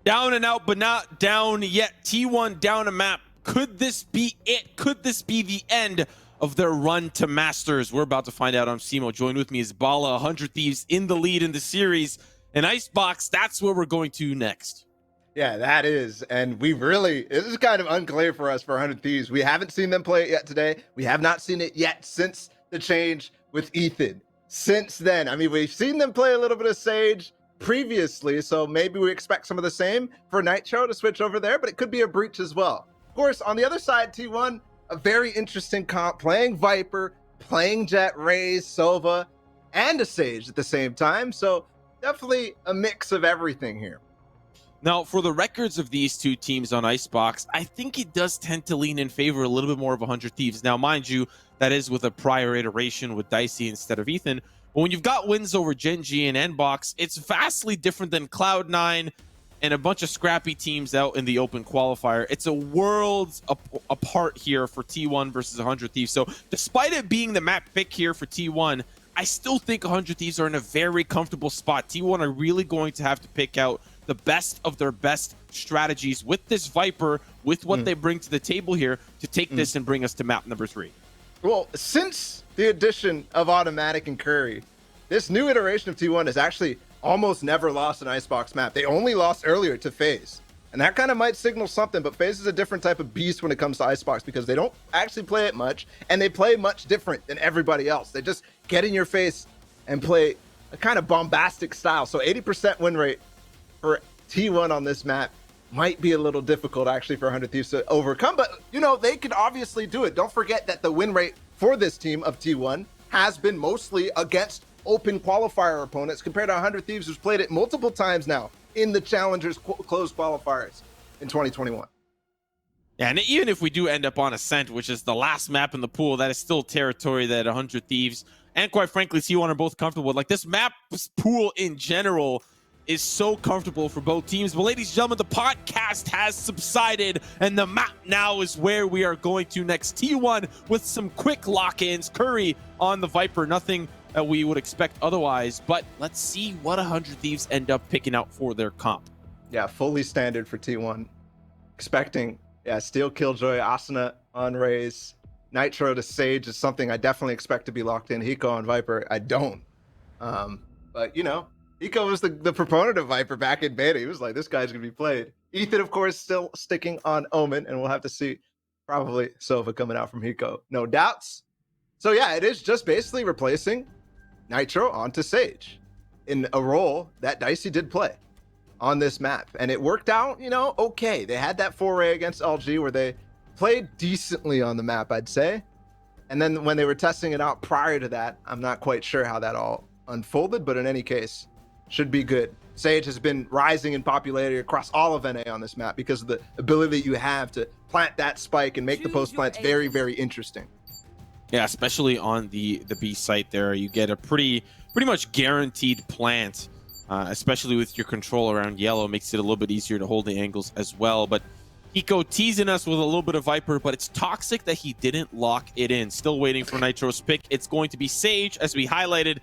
Down and out, but not down yet. T1 down a map. Could this be it? Could this be the end of their run to Masters? We're about to find out. I'm Simo. Join with me is Bala. 100 Thieves in the lead in the series. And Icebox, that's where we're going to next. Yeah, that is. And this is kind of unclear for us for 100 Thieves. We haven't seen them play it yet today. We have not seen it yet since the change with Ethan. Since then, I mean, we've seen them play a little bit of Sage previously, so maybe we expect some of the same for Nitro to switch over there, but it could be a breach as well. Of course, on the other side, T1, a very interesting comp, playing Viper, playing Jet, Raze, Sova, and a Sage at the same time. So definitely a mix of everything here. Now, for the records of these two teams on Icebox, I think it does tend to lean in favor a little bit more of 100 Thieves. Now, mind you, that is with a prior iteration with Dicey instead of Ethan. But when you've got wins over Gen G and Nbox, it's vastly different than Cloud9 and a bunch of scrappy teams out in the open qualifier. It's a worlds apart here for T1 versus 100 Thieves. So despite it being the map pick here for T1, I still think 100 Thieves are in a very comfortable spot. T1 are really going to have to pick out the best of their best strategies with this Viper, with what they bring to the table here to take this and bring us to map number 3. Well, since the addition of Automatic and Curry, this new iteration of T1 has actually almost never lost an Icebox map. They only lost earlier to FaZe. And that kind of might signal something, but FaZe is a different type of beast when it comes to Icebox because they don't actually play it much, and they play much different than everybody else. They just get in your face and play a kind of bombastic style. So 80% win rate for T1 on this map might be a little difficult actually for 100 Thieves to overcome, but you know, they could obviously do it. Don't forget that the win rate for this team of T1 has been mostly against open qualifier opponents compared to 100 Thieves, who's played it multiple times now in the Challengers closed qualifiers in 2021. Yeah, and even if we do end up on Ascent, which is the last map in the pool, that is still territory that 100 Thieves and quite frankly T1 are both comfortable with. Like, this map pool in general is so comfortable for both teams. But ladies and gentlemen, the podcast has subsided and the map now is where we are going to next. T1 with some quick lock-ins. Curry on the Viper, nothing that we would expect otherwise, but let's see what 100 Thieves end up picking out for their comp. Yeah, fully standard for T1. Expecting, Steel Killjoy, Asuna on Raze, Nitro to Sage is something I definitely expect to be locked in. Hiko on Viper, I don't. But you know, Hiko was the proponent of Viper back in beta. He was like, this guy's gonna be played. Ethan, of course, still sticking on Omen, and we'll have to see probably Sova coming out from Hiko. No doubts. So yeah, it is just basically replacing Nitro onto Sage in a role that Dicey did play on this map. And it worked out, you know, okay. They had that foray against LG where they played decently on the map, I'd say. And then when they were testing it out prior to that, I'm not quite sure how that all unfolded, but in any case, should be good. Sage has been rising in popularity across all of NA on this map because of the ability that you have to plant that spike and make the post plants very, very interesting. Yeah, especially on the B site there, you get a pretty much guaranteed plant, especially with your control around yellow. Makes it a little bit easier to hold the angles as well. But Hiko teasing us with a little bit of Viper, but it's toxic that he didn't lock it in. Still waiting for Nitro's pick. It's going to be Sage, as we highlighted.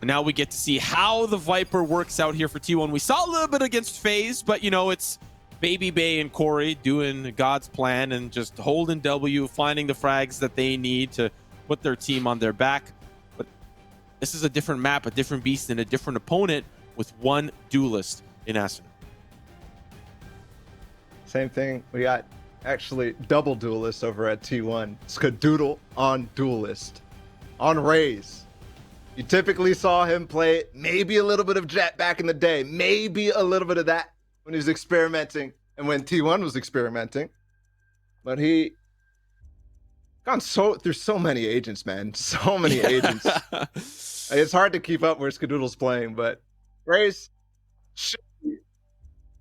And now we get to see how the Viper works out here for T1. We saw a little bit against FaZe, but you know, it's Baby Bay and Corey doing God's plan and just holding W, finding the frags that they need to put their team on their back. But this is a different map, a different beast, and a different opponent with one duelist in Asuna. Same thing. We got actually double duelist over at T1. Skadoodle on duelist. On Raze. You typically saw him play maybe a little bit of Jet back in the day. Maybe a little bit of that when he was experimenting and when T1 was experimenting. But he gone through so many agents, man. So many agents. It's hard to keep up where Skadoodle's playing, but Raze should be...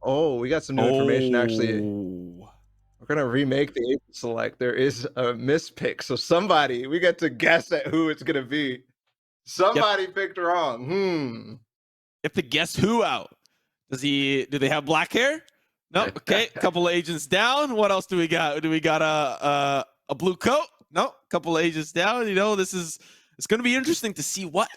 Oh, we got some new information actually. We're gonna remake the agent select. There is a mispick, so somebody, we get to guess at who it's gonna be. Somebody picked wrong. You have to guess who out. Do they have black hair? No. Okay, a couple of agents down. What else do we got? Do we got a blue coat? No. A couple of agents down. You know, it's going to be interesting to see what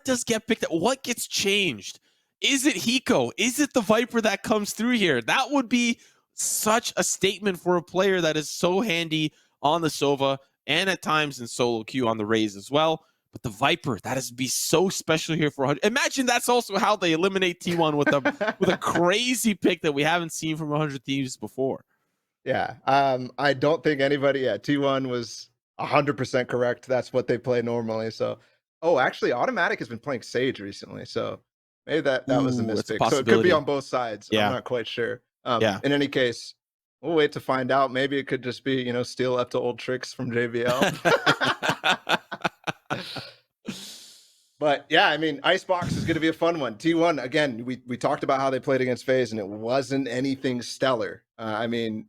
does get picked up, what gets changed Is it Hiko? Is it the Viper that comes through here? That would be such a statement for a player that is so handy on the Sova and at times in solo queue on the Raze as well. But the Viper, that is be so special here for 100. Imagine that's also how they eliminate T1 with a crazy pick that we haven't seen from 100 Thieves before. Yeah, I don't think anybody. Yeah, T1 was 100% correct. That's what they play normally. So, oh, actually, Automatic has been playing Sage recently, so maybe that was a Ooh, that's a mispick. So it could be possibility. on both sides. I'm Yeah. not quite sure. Yeah. In any case, we'll wait to find out. Maybe it could just be, you know, steal up to old tricks from JVL. But yeah, I mean, Icebox is going to be a fun one. T1, again, we talked about how they played against FaZe, and it wasn't anything stellar. I mean,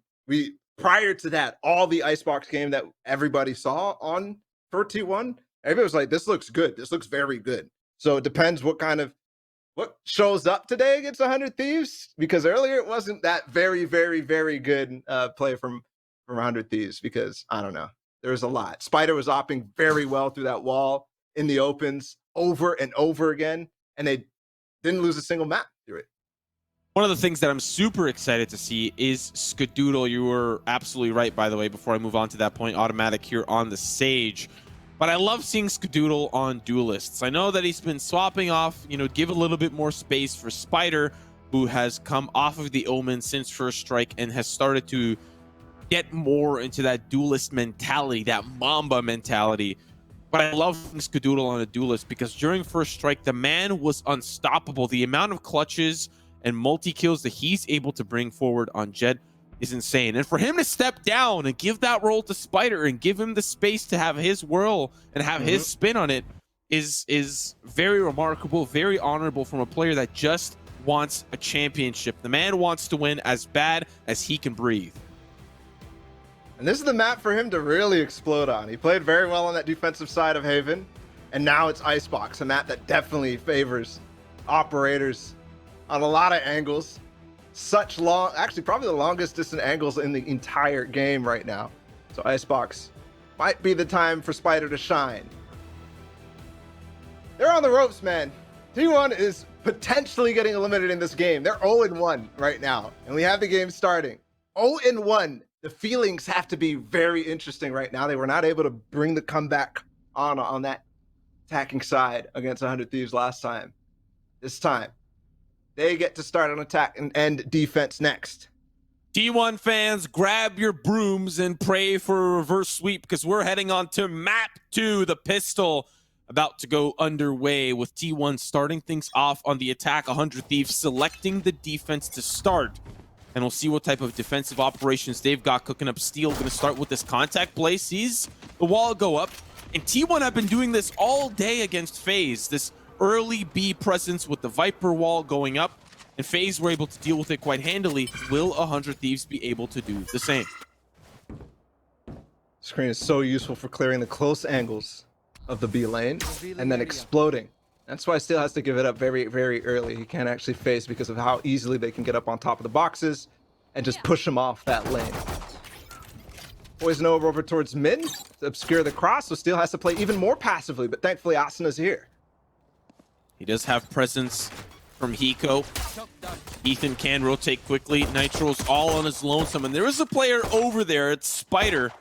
prior to that, all the Icebox game that everybody saw on for T1, everybody was like, this looks good. This looks very good. So it depends what shows up today against 100 Thieves, because earlier it wasn't that very, very, very good play from 100 Thieves, because I don't know. There was a lot. Spider was opting very well through that wall in the opens over and over again, and they didn't lose a single map through it. One of the things that I'm super excited to see is Skadoodle. You were absolutely right, by the way, before I move on to that point. Automatic here on the Sage. But I love seeing Skadoodle on Duelists. I know that he's been swapping off, you know, give a little bit more space for Spider, who has come off of the Omen since First Strike and has started to get more into that Duelist mentality, that Mamba mentality. But I love Skadoodle on a Duelist because during First Strike, the man was unstoppable. The amount of clutches and multi-kills that he's able to bring forward on Jett is insane. And for him to step down and give that role to Spider and give him the space to have his whirl and have his spin on it is very remarkable, very honorable from a player that just wants a championship. The man wants to win as bad as he can breathe. And this is the map for him to really explode on. He played very well on that defensive side of Haven, and now it's Icebox, a map that definitely favors operators on a lot of angles. Such long, actually probably the longest distance angles in the entire game right now. So Icebox might be the time for Spider to shine. They're on the ropes, man. T1 is potentially getting eliminated in this game. They're 0-1 right now, and we have the game starting. 0-1. The feelings have to be very interesting right now. They were not able to bring the comeback on that attacking side against 100 Thieves last time. This time, they get to start on attack and end defense next. T1 fans, grab your brooms and pray for a reverse sweep because we're heading on to map 2, the pistol, about to go underway with T1 starting things off on the attack. 100 Thieves selecting the defense to start. And we'll see what type of defensive operations they've got cooking up. Steel going to start with this contact play. Sees the wall go up. And T1 have been doing this all day against FaZe. This early B presence with the Viper wall going up. And FaZe were able to deal with it quite handily. Will 100 Thieves be able to do the same? Screen is so useful for clearing the close angles of the B lane and then exploding. That's why Steel has to give it up very, very early. He can't actually face because of how easily they can get up on top of the boxes and just push him off that lane. Poison over towards mid to obscure the cross, so Steel has to play even more passively, but thankfully Asuna's here. He does have presence from Hiko. Ethan can rotate quickly. Nitro's all on his lonesome, and there is a player over there. It's Spider.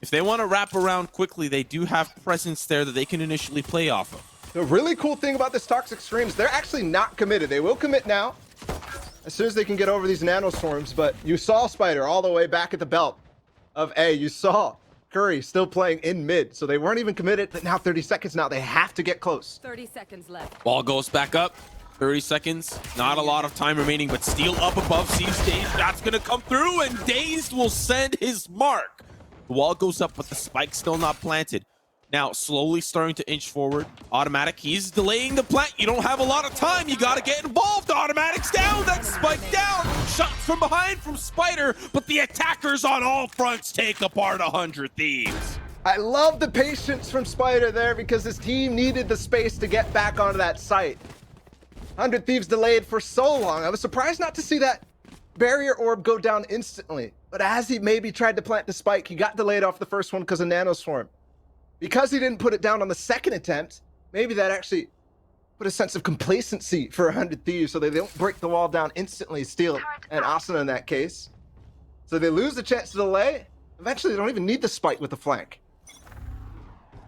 If they want to wrap around quickly, they do have presence there that they can initially play off of. The really cool thing about this Toxic Screams, they're actually not committed. They will commit now as soon as they can get over these nanostorms, but you saw Spider all the way back at the belt of A. You saw Curry still playing in mid, so they weren't even committed, but now 30 seconds now. They have to get close. 30 seconds left. Ball goes back up. 30 seconds. Not a lot of time remaining, but Steel up above, sees Dazed. That's going to come through, and Dazed will send his mark. The wall goes up, but the spike's still not planted. Now, slowly starting to inch forward. Automatic, he's delaying the plant. You don't have a lot of time. You got to get involved. Automatic's down. That spike down. Shot from behind from Spider, but the attackers on all fronts take apart 100 Thieves. I love the patience from Spider there because his team needed the space to get back onto that site. 100 Thieves delayed for so long. I was surprised not to see that barrier orb go down instantly. But as he maybe tried to plant the spike, he got delayed off the first one because of Nanoswarm. Because he didn't put it down on the second attempt, maybe that actually but a sense of complacency for 100 Thieves, so they don't break the wall down instantly. Steel and Asuna in that case, so they lose the chance to delay. Eventually, they don't even need the spike with the flank.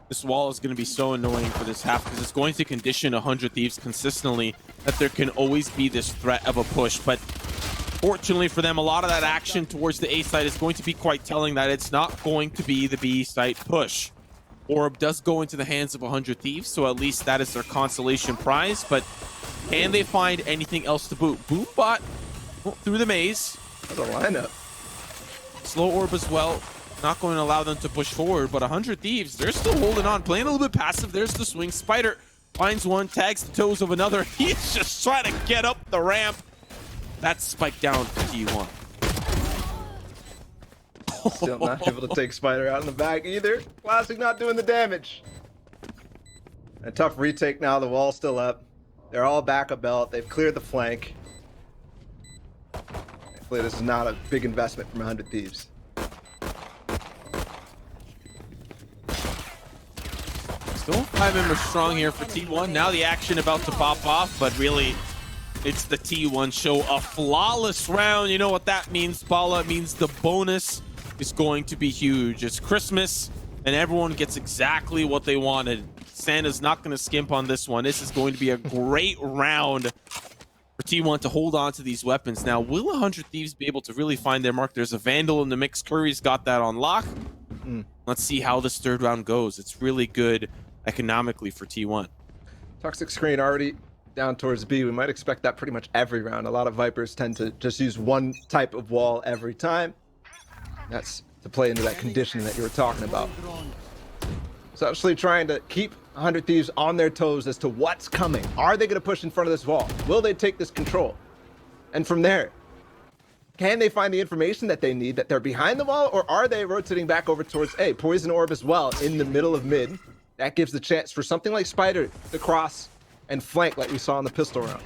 This wall is going to be so annoying for this half because it's going to condition 100 Thieves consistently that there can always be this threat of a push. But fortunately for them, a lot of that action towards the A side is going to be quite telling that it's not going to be the B side push. Orb does go into the hands of 100 Thieves, so at least that is their consolation prize. But can they find anything else to boot? Boombot through the maze. That's a lineup. Slow Orb as well. Not going to allow them to push forward, but 100 Thieves, they're still holding on, playing a little bit passive. There's the swing. Spider finds one, tags the toes of another. He's just trying to get up the ramp. That's spiked down for T1. Still not able to take Spider out in the back either. Classic not doing the damage. A tough retake now. The wall's still up. They're all back a belt. They've cleared the flank. Hopefully this is not a big investment from 100 Thieves. Still 5 members strong here for T1. Now the action about to pop off, but really it's the T1 show. A flawless round. You know what that means, Paula? It means the bonus is going to be huge. It's Christmas and everyone gets exactly what they wanted. Santa's not going to skimp on this one. This is going to be a great round for T1 to hold on to these weapons. Now, will 100 Thieves be able to really find their mark? There's a Vandal in the mix. Curry's got that on lock. Let's see how this third round goes. It's really good economically for T1. Toxic screen already down towards B. We might expect that pretty much every round. A lot of Vipers tend to just use one type of wall every time. That's to play into that conditioning that you were talking about. So actually trying to keep 100 Thieves on their toes as to what's coming. Are they going to push in front of this wall? Will they take this control? And from there, can they find the information that they need, that they're behind the wall, or are they rotating back over towards A? Poison Orb as well in the middle of mid. That gives the chance for something like Spider to cross and flank like we saw in the pistol round.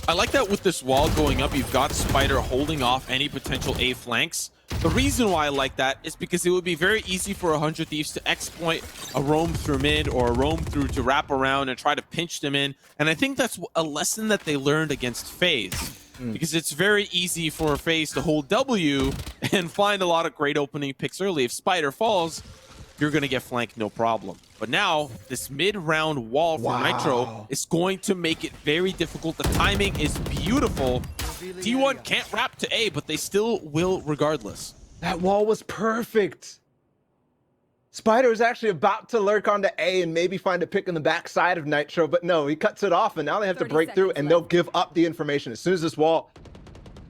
I like that with this wall going up, you've got Spider holding off any potential A flanks. The reason why I like that is because it would be very easy for 100 Thieves to exploit a roam through mid or a roam through to wrap around and try to pinch them in. And I think that's a lesson that they learned against FaZe. Because it's very easy for FaZe to hold W and find a lot of great opening picks early. If Spider falls, you're going to get flanked, no problem. But now, this mid-round wall for Nitro is going to make it very difficult. The timing is beautiful. T1 can't wrap to A, but they still will regardless. That wall was perfect. Spider is actually about to lurk onto A and maybe find a pick in the backside of Nitro, but no, he cuts it off, and now they have to break through, and they'll give up the information. As soon as this wall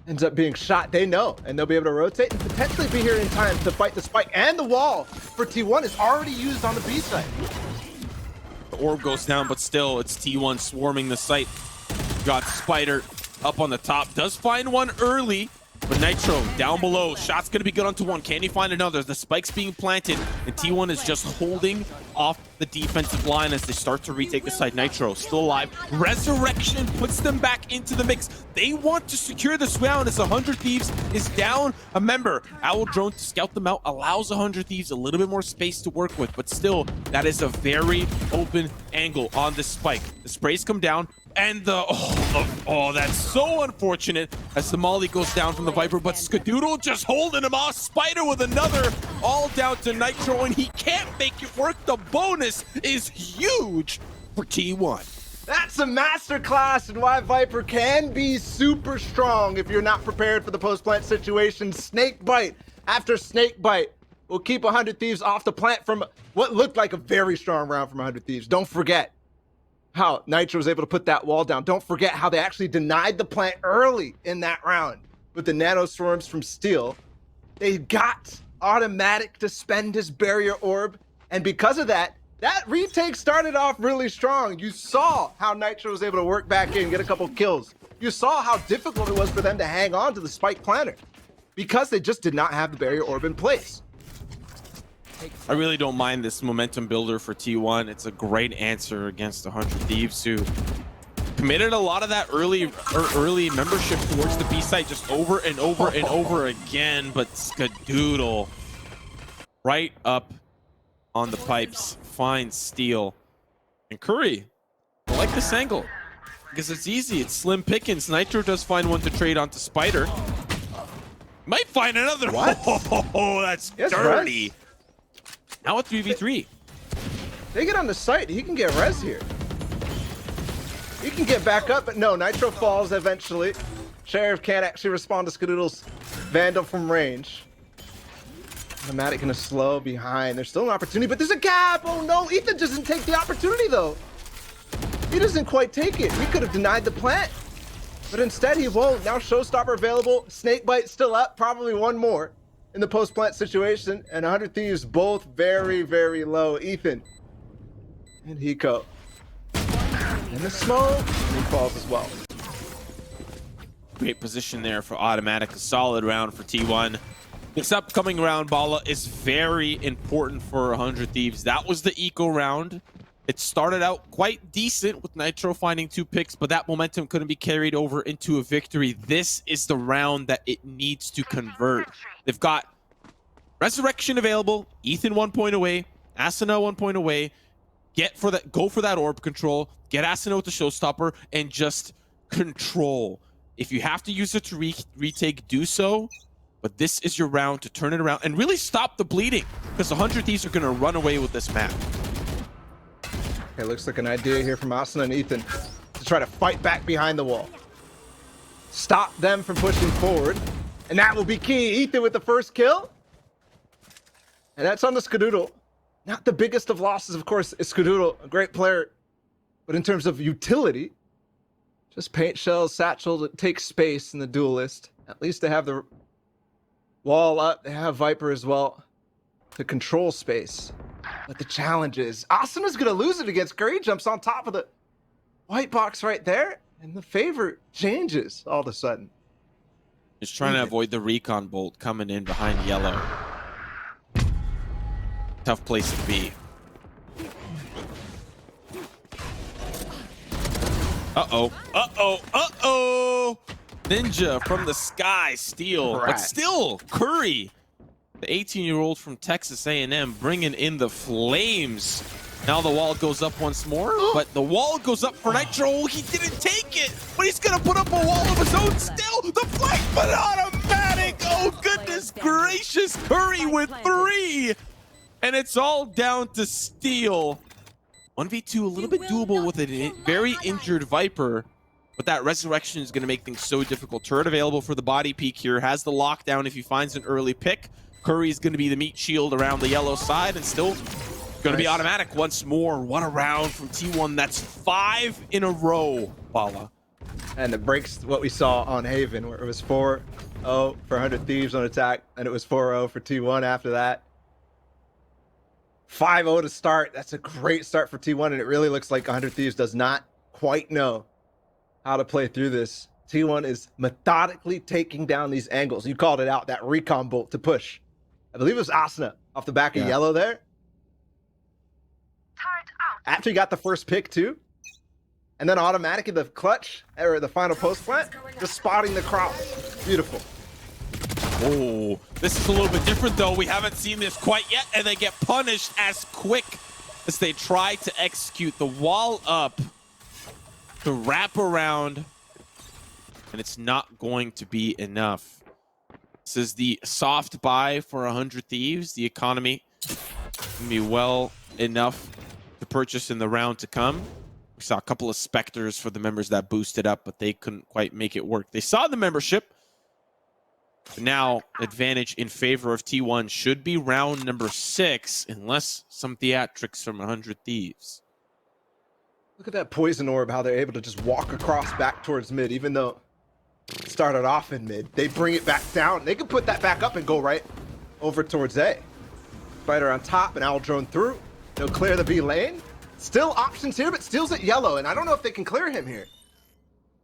ends up being shot, they know, and they'll be able to rotate and potentially be here in time to fight the spike. And the wall for T1 is already used on the B side. The orb goes down, but still, it's T1 swarming the site. Got Spider up on the top. Does find one early, but Nitro down below. Shot's going to be good onto one. Can he find another? The spike's being planted, and T1 is just holding off the defensive line as they start to retake the side. Nitro still alive. Resurrection puts them back into the mix. They want to secure this round as 100 Thieves is down a member. Owl Drone to scout them out allows 100 Thieves a little bit more space to work with, but still, that is a very open angle on this spike. The sprays come down, and the that's so unfortunate as the molly goes down from the Viper, but Skadoodle just holding him off. Spider with another, all down to Nitro, and he can't make it work. The bonus is huge for T1. That's a masterclass in why Viper can be super strong if you're not prepared for the post-plant situation. Snake bite after snake bite will keep 100 Thieves off the plant from what looked like a very strong round from 100 Thieves. Don't forget how Nitro was able to put that wall down. Don't forget how they actually denied the plant early in that round with the nano swarms from Steel. They got automatic to spend his barrier orb, and because of that, that retake started off really strong. You saw how Nitro was able to work back in, get a couple kills. You saw how difficult it was for them to hang on to the spike planter because they just did not have the barrier orb in place. I really don't mind this momentum builder for T1. It's a great answer against 100 Thieves, who committed a lot of that early membership towards the B site just over and over and over again. But Skadoodle right up on the pipes finds Steel. And Curry like this angle because it's easy. It's slim pickings. Nitro does find one to trade onto Spider. Might find another. What? Oh, that's Yes, dirty. Now a 3v3. They get on the site. He can get res here. He can get back up, but no, Nitro falls eventually. Sheriff can't actually respond to Skadoodle's Vandal from range. Automatic gonna slow behind. There's still an opportunity, but there's a gap. Oh no, Ethan doesn't take the opportunity though. He doesn't quite take it. He could have denied the plant, but instead he won't. Now Showstopper available. Snakebite still up. Probably one more in the post-plant situation. And 100 Thieves both very, very low. Ethan and Hiko. In the smoke, he falls as well. Great position there for Automatic. A solid round for T1. This upcoming round, Bala, is very important for 100 Thieves. That was the eco round. It started out quite decent with Nitro finding 2 picks, but that momentum couldn't be carried over into a victory. This is the round that it needs to convert. They've got Resurrection available, Ethan 1 point away, Asuna 1 point away. Go for that orb control, get Asuna with the Showstopper, and just control. If you have to use it to retake, do so. But this is your round to turn it around and really stop the bleeding, because the 100 Thieves are going to run away with this map. Okay, looks like an idea here from Asuna and Ethan to try to fight back behind the wall. Stop them from pushing forward, and that will be key. Ethan with the first kill. And that's on the Skadoodle. Not the biggest of losses, of course, is Skadoodle, a great player. But in terms of utility, just paint shells, satchel to take space in the duelist. At least they have the wall up. They have Viper as well to control space. But the challenge is Asuna's going to lose it against Curry. Jumps on top of the white box right there. And the favor changes all of a sudden. Just trying to avoid the recon bolt coming in behind yellow. Tough place to be. Uh-oh. Uh-oh. Uh-oh. Ninja from the sky steal. But still, Curry, the 18-year-old from Texas A&M, bringing in the flames. Now the wall goes up once more, but the wall goes up for Nitro. He didn't take it, but he's going to put up a wall of his own still. The flank, but automatic. Oh, goodness gracious. Curry with 3. And it's all down to Steel. 1v2, a little bit doable with a very injured Viper, but that Resurrection is going to make things so difficult. Turret available for the body peek here. Has the lockdown if he finds an early pick. Curry's going to be the meat shield around the yellow side, and still going to be automatic once more. What a round from T1. That's 5 in a row, Bala. And it breaks what we saw on Haven, where it was 4-0 for 100 Thieves on attack, and it was 4-0 for T1 after that. 5-0 to start. That's a great start for T1, and it really looks like 100 Thieves does not quite know how to play through this. T1 is methodically taking down these angles. You called it out, that recon bolt to push. I believe it was Asuna off the back of yellow there. After he got the first pick too. And then automatically the clutch, or the final post plant, just spotting the crop. Beautiful. Oh, this is a little bit different though. We haven't seen this quite yet, and they get punished as quick as they try to execute the wall up to wrap around, and it's not going to be enough. This is the soft buy for 100 Thieves. The economy can be well enough to purchase in the round to come. We saw a couple of Spectres for the members that boosted up, but they couldn't quite make it work. They saw the membership. But now, advantage in favor of T1 should be round number 6, unless some theatrics from 100 Thieves. Look at that poison orb, how they're able to just walk across back towards mid, even though it started off in mid. They bring it back down. They can put that back up and go right over towards A. Spider on top and Owl drone through. They'll clear the B lane. Still options here, but Steel's at yellow, and I don't know if they can clear him here.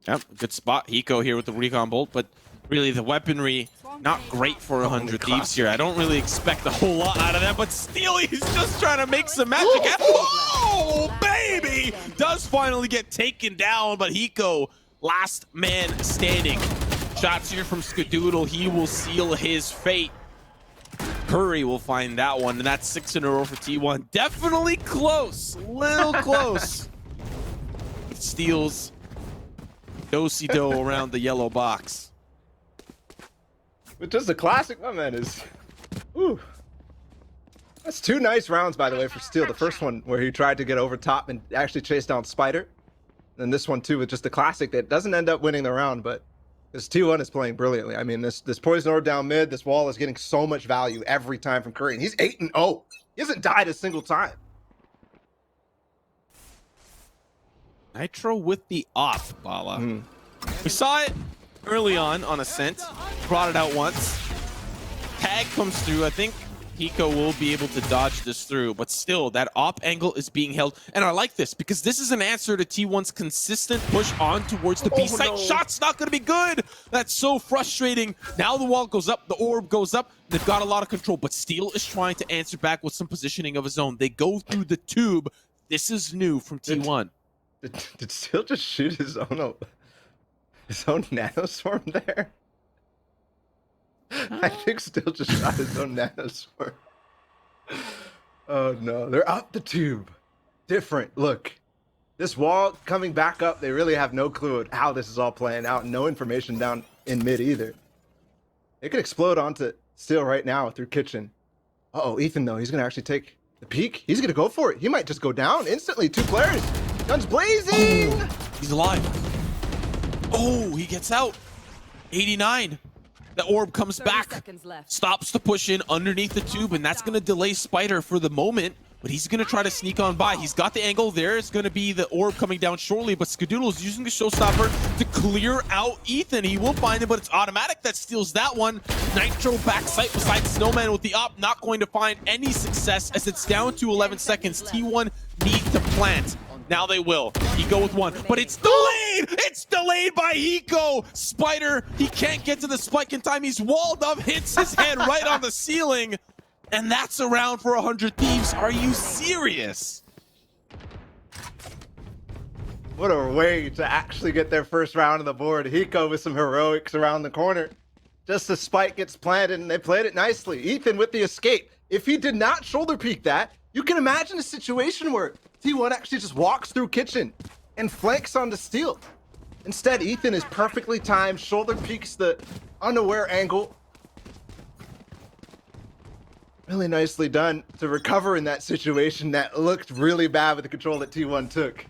Yep, good spot. Hiko here with the recon bolt, but really the weaponry not great for 100 Thieves here. I don't really expect a whole lot out of them, but Steel, he's just trying to make some magic. Oh, baby! Does finally get taken down, but Hiko, last man standing. Shots here from Skadoodle. He will seal his fate. Curry will find that one, and that's 6 in a row for T1. Definitely close, little close. steals. Do-si-do around the yellow box. But just a classic, my man is. Ooh. That's 2 nice rounds, by the way, for Steel. The first one where he tried to get over top and actually chase down Spider. And this one too with just a classic that doesn't end up winning the round, but this T1 is playing brilliantly. I mean, this poison orb down mid, this wall is getting so much value every time from Curry. And he's 8-0. He hasn't died a single time. Nitro with the op, Bala. We saw it early on Ascent. Brought it out once. Tag comes through. I think Hiko will be able to dodge this through, but still, that op angle is being held. And I like this because this is an answer to T1's consistent push on towards the B site. No. Shot's not going to be good. That's so frustrating. Now the wall goes up, the orb goes up. They've got a lot of control, but Steel is trying to answer back with some positioning of his own. They go through the tube. This is new from T1. Did Steel just shoot his own nanoswarm there? I think Steel just shot his own nanoswarm. Oh no, they're up the tube. Different. Look, this wall coming back up, they really have no clue how this is all playing out. No information down in mid either. It could explode onto Steel right now through kitchen. Uh-oh, Ethan though, he's gonna actually take the peek. He's gonna go for it. He might just go down instantly. 2 players. Guns blazing! Oh, he's alive. Oh, he gets out. 89. The orb comes back, stops the push in underneath the tube, and that's going to delay Spider for the moment, but he's going to try to sneak on by. He's got the angle. There's going to be the orb coming down shortly, but Skadoodle's using the showstopper to clear out Ethan. He will find him, but it's automatic that steals that one. Nitro backside beside Snowman with the op, not going to find any success as it's down to 11 seconds. T1 need to plant. Now they will. Hiko with one, but it's delayed! It's delayed by Hiko! Spider, he can't get to the spike in time. He's walled up, hits his head right on the ceiling, and that's a round for 100 Thieves. Are you serious? What a way to actually get their first round on the board. Hiko with some heroics around the corner. Just the spike gets planted, and they played it nicely. Ethan with the escape. If he did not shoulder peek that, you can imagine a situation where T1 actually just walks through kitchen and flanks onto Steel. Instead, Ethan is perfectly timed, shoulder peeks the unaware angle. Really nicely done to recover in that situation that looked really bad with the control that T1 took.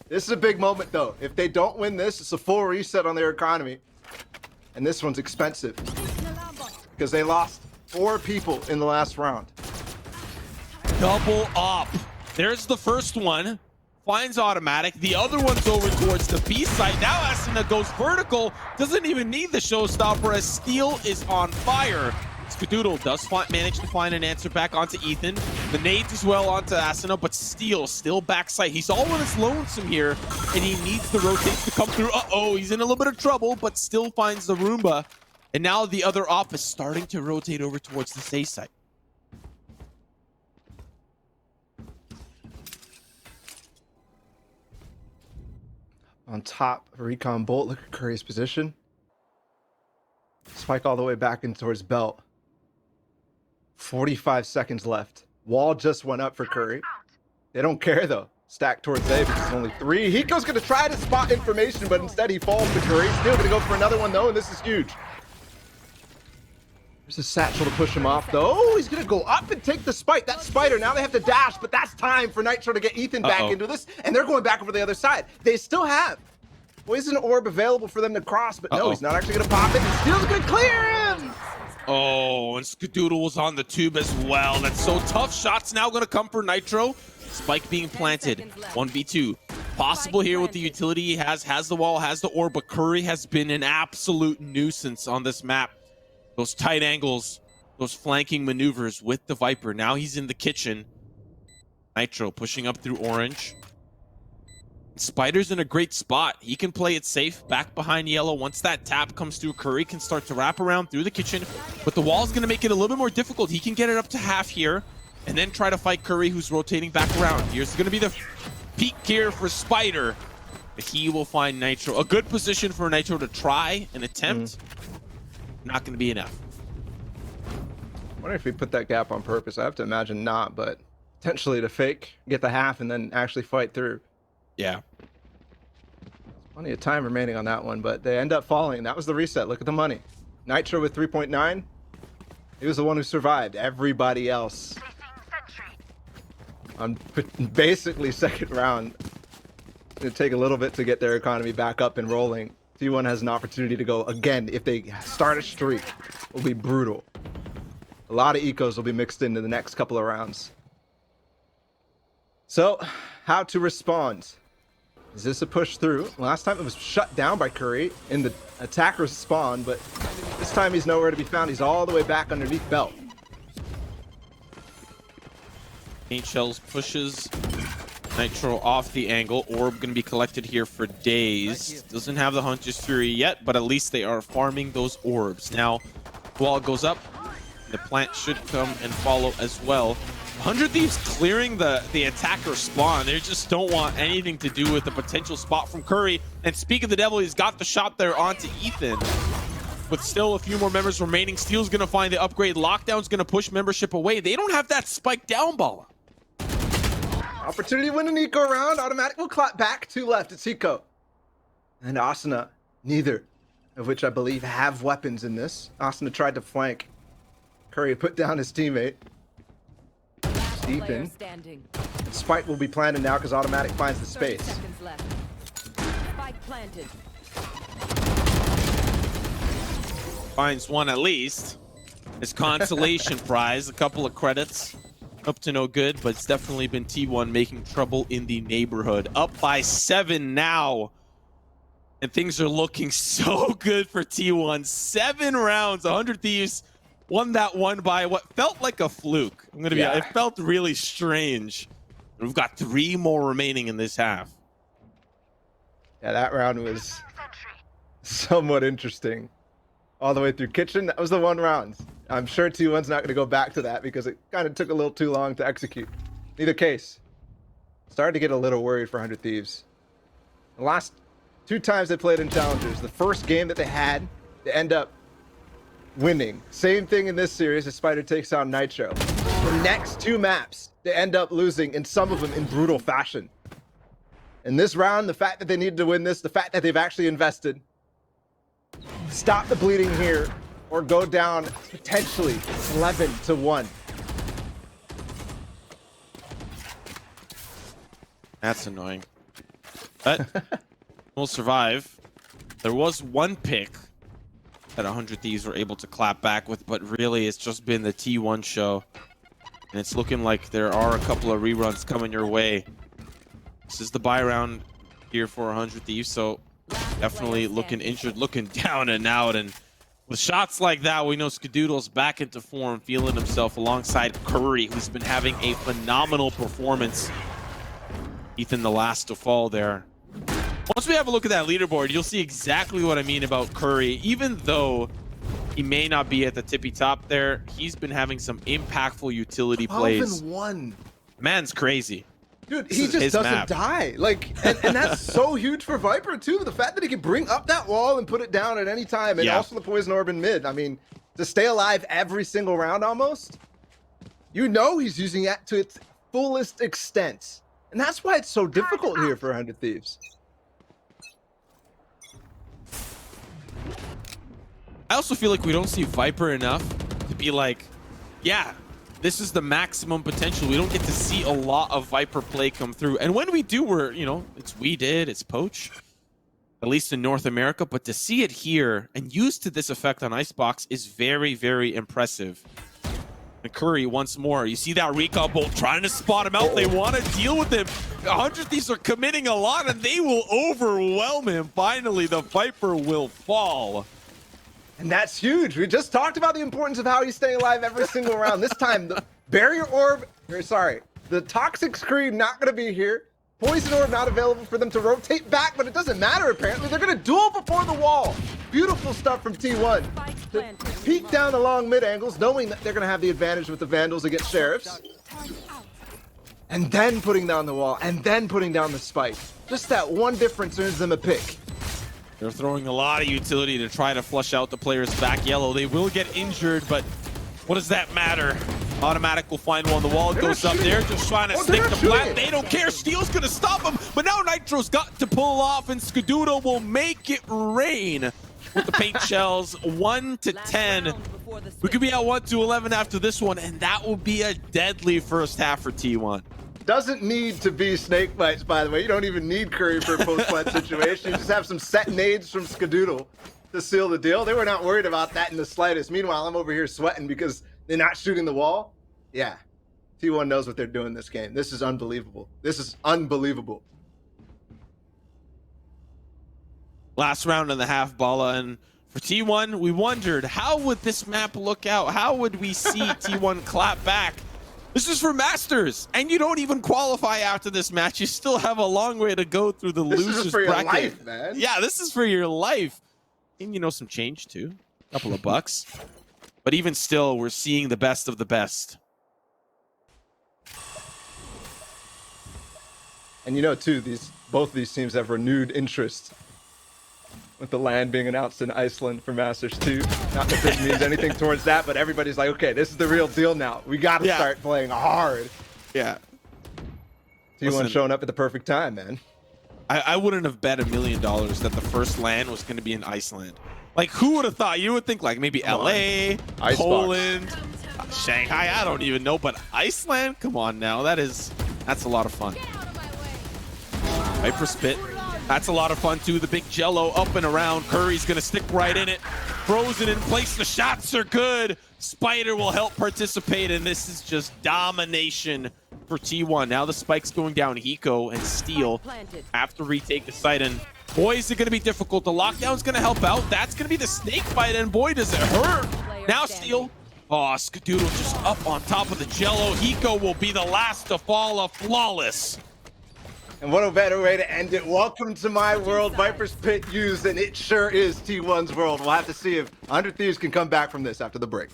This is a big moment though. If they don't win this, it's a full reset on their economy. And this one's expensive because they lost 4 people in the last round. Double op. There's the first one. Finds automatic. The other one's over towards the B side. Now Asuna goes vertical. Doesn't even need the showstopper as Steel is on fire. Skadoodle does manage to find an answer back onto Ethan. The nades as well onto Asuna, but Steel still backside. He's all on his lonesome here, and he needs the rotate to come through. Uh-oh, he's in a little bit of trouble, but still finds the Roomba. And now the other op is starting to rotate over towards the A side. On top, Recon Bolt, look at Curry's position. Spike all the way back in towards Belt. 45 seconds left. Wall just went up for Curry. They don't care though. Stack towards A because it's only 3. Hiko's gonna try to spot information, but instead he falls to Curry. Still gonna go for another one though, and this is huge. There's a satchel to push him off though. Oh, he's gonna go up and take the spike. That Spider, now they have to dash, but that's time for Nitro to get Ethan back into this, and they're going back over the other side. They still have Poison Orb available for them to cross, but no, he's not actually gonna pop it, and Steel's gonna clear him! Oh, and Skadoodle was on the tube as well. That's so tough. Shots now gonna come for Nitro. Spike being planted. 1v2. Possible here with the utility he has the wall, has the orb, but Curry has been an absolute nuisance on this map. Those tight angles, those flanking maneuvers with the Viper. Now he's in the kitchen. Nitro pushing up through orange. Spider's in a great spot. He can play it safe back behind yellow. Once that tap comes through, Curry can start to wrap around through the kitchen, but the wall's going to make it a little bit more difficult. He can get it up to half here and then try to fight Curry, who's rotating back around. Here's going to be the peak here for Spider, but he will find Nitro. A good position for Nitro to try and attempt. Not going to be enough. I wonder if he put that gap on purpose. I have to imagine not, but potentially to fake, get the half, and then actually fight through. Yeah. Plenty of time remaining on that one, but they end up falling. That was the reset. Look at the money. Nitro with 3.9. He was the one who survived. Everybody else on basically second round. It's going to take a little bit to get their economy back up and rolling. T1 has an opportunity to go again. If they start a streak, it will be brutal. A lot of ecos will be mixed into the next couple of rounds. So, how to respond? Is this a push through? Last time it was shut down by Curry in the attacker's spawn, but this time he's nowhere to be found. He's all the way back underneath Belt. Paint Shells pushes Nitro off the angle. Orb going to be collected here for days. Doesn't have the Hunter's Fury yet, but at least they are farming those orbs. Now, wall goes up. The plant should come and follow as well. 100 Thieves clearing the attacker spawn. They just don't want anything to do with the potential spot from Curry. And speak of the devil, he's got the shot there onto Ethan. With still a few more members remaining, Steel's going to find the upgrade. Lockdown's going to push membership away. They don't have that spike down, Bala. Opportunity to win an eco round. Automatic will clap back. 2 left. It's Eco. And Asuna, neither of which I believe have weapons in this. Asuna tried to flank. Curry put down his teammate. Ethan. Spike will be planted now because Automatic finds the space. Spike planted. Finds one at least. His consolation prize, a couple of credits. Up to no good, but it's definitely been T1 making trouble in the neighborhood. Up by 7 now. And things are looking so good for T1. 7 rounds, 100 Thieves won that one by what felt like a fluke. I'm gonna be it felt really strange. We've got 3 more remaining in this half. Yeah, that round was somewhat interesting. All the way through Kitchen, that was the one round. I'm sure T1's not going to go back to that because it kind of took a little too long to execute. In either case, started to get a little worried for 100 Thieves. The last 2 times they played in Challengers, the first game that they had, they end up winning. Same thing in this series as Spider takes on Nitro. The next 2 maps, they end up losing, and some of them in brutal fashion. In this round, the fact that they needed to win this, the fact that they've actually invested, stop the bleeding here, or go down potentially 11-1. That's annoying. But we'll survive. There was one pick that 100 Thieves were able to clap back with, but really it's just been the T1 show. And it's looking like there are a couple of reruns coming your way. This is the buy round here for 100 Thieves, so definitely looking injured, looking down and out. And with shots like that, we know Skadoodle's back into form, feeling himself alongside Curry, who's been having a phenomenal performance. Ethan, the last to fall there. Once we have a look at that leaderboard, you'll see exactly what I mean about Curry. Even though he may not be at the tippy top there, he's been having some impactful utility plays. 12-1. Man's crazy. Dude, he just doesn't die. Like, and that's so huge for Viper too. The fact that he can bring up that wall and put it down at any time, and also the poison orb in mid. I mean, to stay alive every single round almost, you know he's using it to its fullest extent. And that's why it's so difficult here for 100 Thieves. I also feel like we don't see Viper enough to be like, yeah, this is the maximum potential. We don't get to see a lot of Viper play come through. And when we do, we're, you know, it's Poach, at least in North America. But to see it here and used to this effect on Icebox is very, very impressive. And Curry once more. You see that recall bolt trying to spot him out. They want to deal with him. 100 Thieves are committing a lot and they will overwhelm him. Finally, the Viper will fall. And that's huge. We just talked about the importance of how he's staying alive every single round. This time, the barrier orb, the toxic screen not going to be here. Poison orb not available for them to rotate back, but it doesn't matter apparently. They're going to duel before the wall. Beautiful stuff from T1. To peek down the long mid angles, knowing that they're going to have the advantage with the Vandals against Sheriffs. And then putting down the wall, and then putting down the spike. Just that one difference earns them a pick. They're throwing a lot of utility to try to flush out the players back yellow. They will get injured, but what does that matter? Automatic will find one. The wall They're goes not up shooting. there, just trying to Oh, stick they're the not plant. shooting. They don't care. Steel's gonna stop him, but now Nitro's got to pull off, and Skadoodle will make it rain with the paint shells. 1 to 10. We could be at 1 to 11 after this one, and that will be a deadly first half for T1. Doesn't need to be snake bites, by the way. You don't even need Curry for a post-plant situation. You just have some set nades from Skadoodle to seal the deal. They were not worried about that in the slightest. Meanwhile, I'm over here sweating because they're not shooting the wall. Yeah, T1 knows what they're doing this game. This is unbelievable. This is unbelievable. Last round and a half, Bala, and for T1, we wondered, how would this map look out? How would we see T1 clap back? This is for Masters, and you don't even qualify after this match. You still have a long way to go through the This losers is for your bracket. life, man. Yeah, this is for your life. And you know, some change too. A couple of bucks. But even still, we're seeing the best of the best. And you know, too, both these teams have renewed interest with the land being announced in Iceland for Masters 2. Not that this means anything towards that, but everybody's like, okay, this is the real deal now. We got to start playing hard. Yeah. T1 Listen, showing up at the perfect time, man. I wouldn't have bet $1 million that the first land was going to be in Iceland. Like, who would have thought? You would think like maybe LA, Icebox. Poland, Shanghai, I don't even know, but Iceland? Come on now, that's a lot of fun. Viper spit. That's a lot of fun too. The big jello up and around. Curry's gonna stick right in it. Frozen in place. The shots are good. Spider will help participate, and this is just domination for T1. Now the spike's going down. Hiko and Steel have to retake the site, and boy, is it gonna be difficult. The lockdown's gonna help out. That's gonna be the snake bite, and boy, does it hurt. Now Steel. Oh, Skadoodle just up on top of the jello. Hiko will be the last to fall. A flawless. And what a better way to end it. Welcome to my world. Viper's Pit used, and it sure is T1's world. We'll have to see if 100 Thieves can come back from this after the break.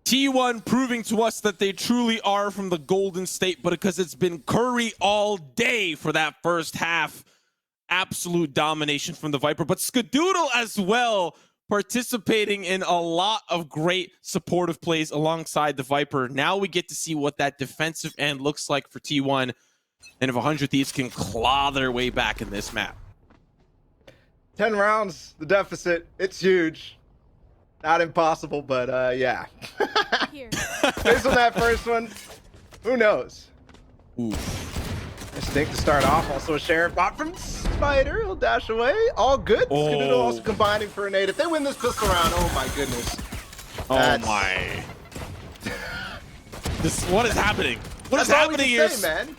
T1 proving to us that they truly are from the Golden State, but because it's been Curry all day for that first half. Absolute domination from the Viper, but Skadoodle as well participating in a lot of great supportive plays alongside the Viper. Now we get to see what that defensive end looks like for T1, and if 100 Thieves can claw their way back in this map. 10 rounds, the deficit, it's huge. Not impossible, but yeah. Based on that first one, who knows? Ooh. Instinct to start off. Also a Sheriff bot from Spider. He'll dash away. All good. Oh. Skadoodle also combining for a nade. If they win this pistol round, oh my goodness. Oh That's- my. What is happening? What is That's all we happening can here? say, man.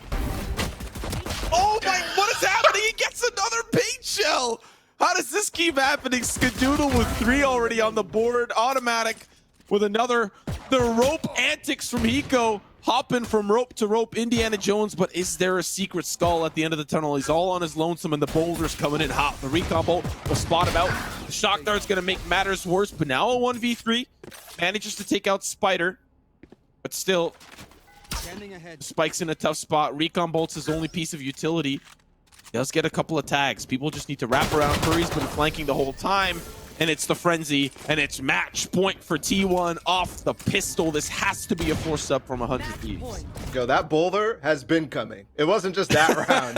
Oh my, what is happening? He gets another paint shell. How does this keep happening? Skadoodle with 3 already on the board. Automatic with another. The rope antics from Hiko. Hopping from rope to rope, Indiana Jones, but is there a secret skull at the end of the tunnel? He's all on his lonesome, and the boulder's coming in hot. The recon bolt will spot him out. The shock dart's going to make matters worse, but now a 1v3. Manages to take out Spider, but still, Spike's in a tough spot. Recon bolt's his only piece of utility. He does get a couple of tags. People just need to wrap around. Curry's been flanking the whole time. And it's the frenzy, and it's match point for T1 off the pistol. This has to be a force up from 100 Thieves. Yo, that boulder has been coming. It wasn't just that round.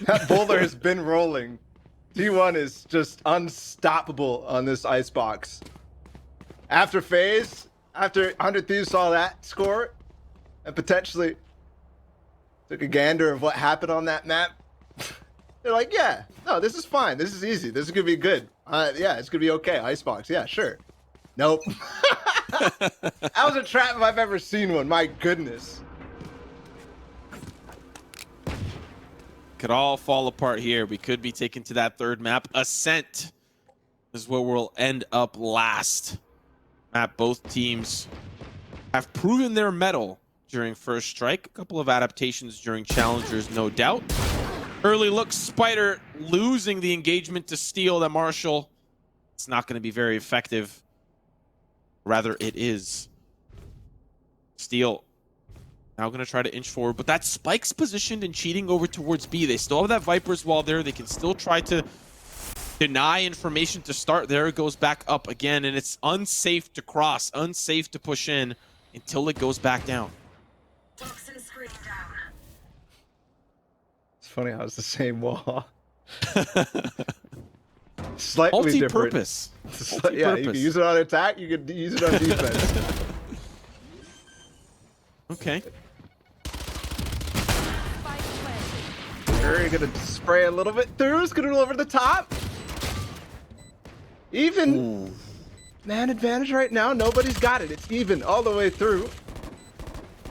That boulder has been rolling. T1 is just unstoppable on this icebox. After phase, after 100 Thieves saw that score, and potentially took a gander of what happened on that map, they're like, yeah, no, this is fine. This is easy. This is going to be good. Yeah, it's going to be okay. Icebox. Yeah, sure. Nope. That was a trap if I've ever seen one. My goodness. Could all fall apart here. We could be taken to that third map. Ascent is where we'll end up last. Map both teams have proven their mettle during First Strike. A couple of adaptations during Challengers, no doubt. Early look, Spider losing the engagement to Steel. That Marshall, it's not going to be very effective. Rather, it is. Steel now going to try to inch forward, but that Spike's positioned and cheating over towards B. They still have that Viper's wall there. They can still try to deny information to start. There it goes back up again, and it's unsafe to cross, unsafe to push in until it goes back down. It's funny how it's the same wall. Slightly different. Multi-purpose. Yeah, you can use it on attack, you can use it on defense. Okay. Curry gonna spray a little bit through. It's gonna go over the top. Even. Ooh. Man advantage right now. Nobody's got it. It's even all the way through.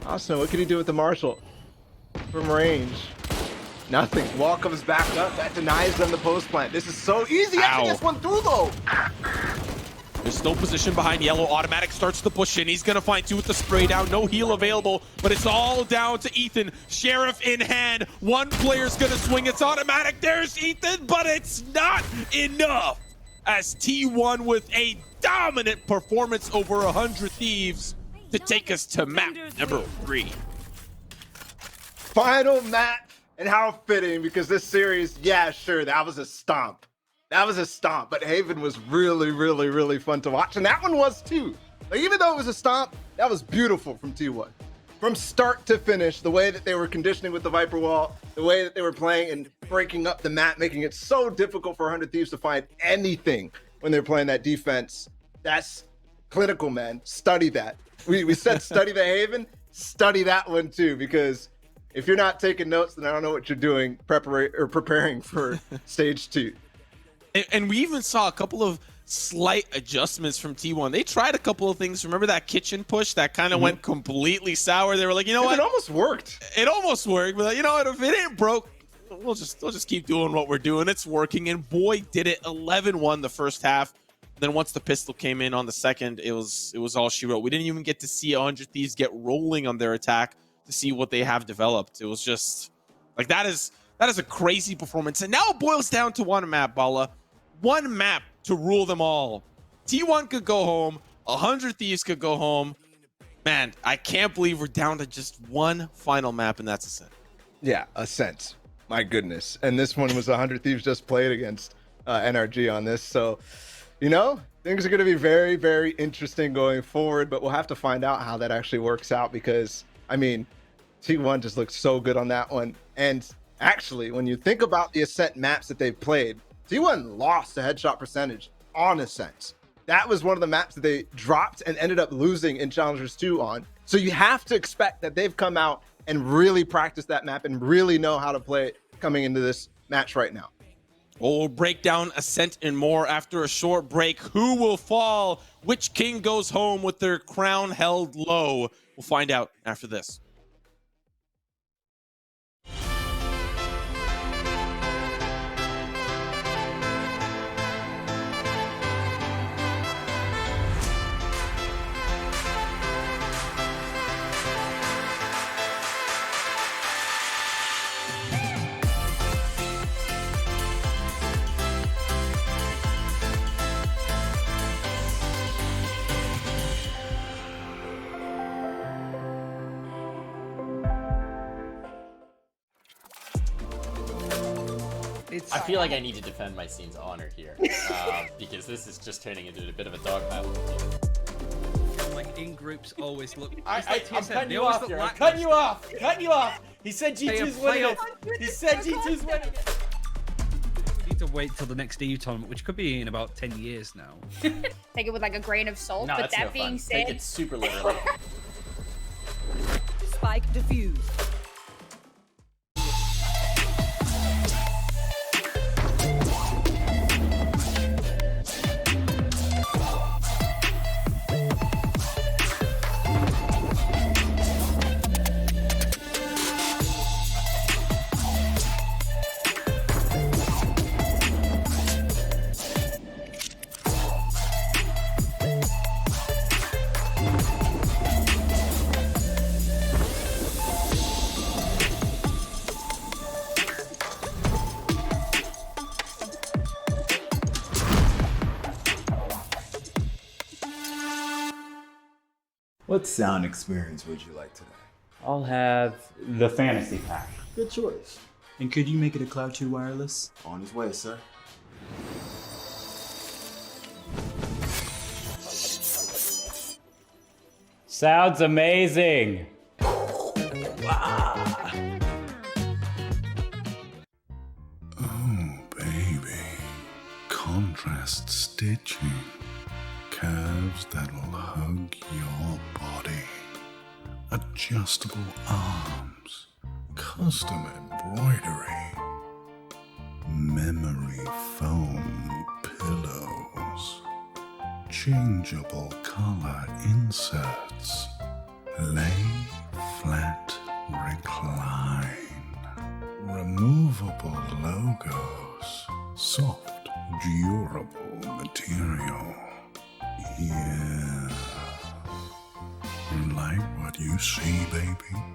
Austin, what can he do with the Marshall? From range. Nothing. Wall comes back up. That denies them the post plant. This is so easy. Actually gets one through though. There's still position behind Yellow. Automatic starts to push in. He's going to find 2 with the spray down. No heal available, but it's all down to Ethan. Sheriff in hand. One player's going to swing. It's Automatic. There's Ethan, but it's not enough. As T1 with a dominant performance over 100 Thieves to take us to map number 3. Final map, and how fitting, because this series, yeah, sure, that was a stomp. That was a stomp, but Haven was really, really, really fun to watch, and that one was too. Like, even though it was a stomp, that was beautiful from T1. From start to finish, the way that they were conditioning with the Viper Wall, the way that they were playing and breaking up the map, making it so difficult for 100 Thieves to find anything when they're playing that defense. That's clinical, man. Study that. We said study the Haven, study that one too, because if you're not taking notes, then I don't know what you're doing preparing for stage 2. And we even saw a couple of slight adjustments from T1. They tried a couple of things. Remember that kitchen push that kind of went completely sour? They were like, you know what? It almost worked. It almost worked, but you know what? If it ain't broke, we'll just keep doing what we're doing. It's working, and boy, did it. 11-1 the first half. Then once the pistol came in on the second, it was all she wrote. We didn't even get to see 100 Thieves get rolling on their attack to see what they have developed. It was just like that is a crazy performance. And now it boils down to one map, Bala. One map to rule them all. T1 could go home. 100 Thieves could go home. Man, I can't believe we're down to just one final map, and that's Ascent. Yeah, Ascent. My goodness. And this one was 100 Thieves just played against NRG on this. So, you know, things are going to be very, very interesting going forward, but we'll have to find out how that actually works out because, I mean, T1 just looks so good on that one. And actually, when you think about the Ascent maps that they've played, T1 lost the headshot percentage on Ascent. That was one of the maps that they dropped and ended up losing in Challengers 2 on. So you have to expect that they've come out and really practiced that map and really know how to play it coming into this match right now. We'll break down Ascent and more after a short break. Who will fall? Which king goes home with their crown held low? We'll find out after this. I feel like I need to defend my scene's honor here, because this is just turning into a bit of a dog battle. Like in groups always look. I'm cutting you off here. I'm cutting you off. Cutting you off. He said G2's winning it. He said G2's winning it. We need to wait till the next EU tournament, which could be in about 10 years now. Take it with like a grain of salt. No, but that's that no being fun. said, Take it super literally. Spike defused. What sound experience would you like today? I'll have the fantasy pack. Good choice. And could you make it a Cloud 2 wireless? On his way, sir. Sounds amazing! Oh, baby. Contrast stitching. Curves that'll hug your body. Adjustable arms. Custom embroidery. Memory foam pillows. Changeable color inserts. Lay flat, recline. Removable logos. Soft, durable material. Yeah. Like what you see, baby?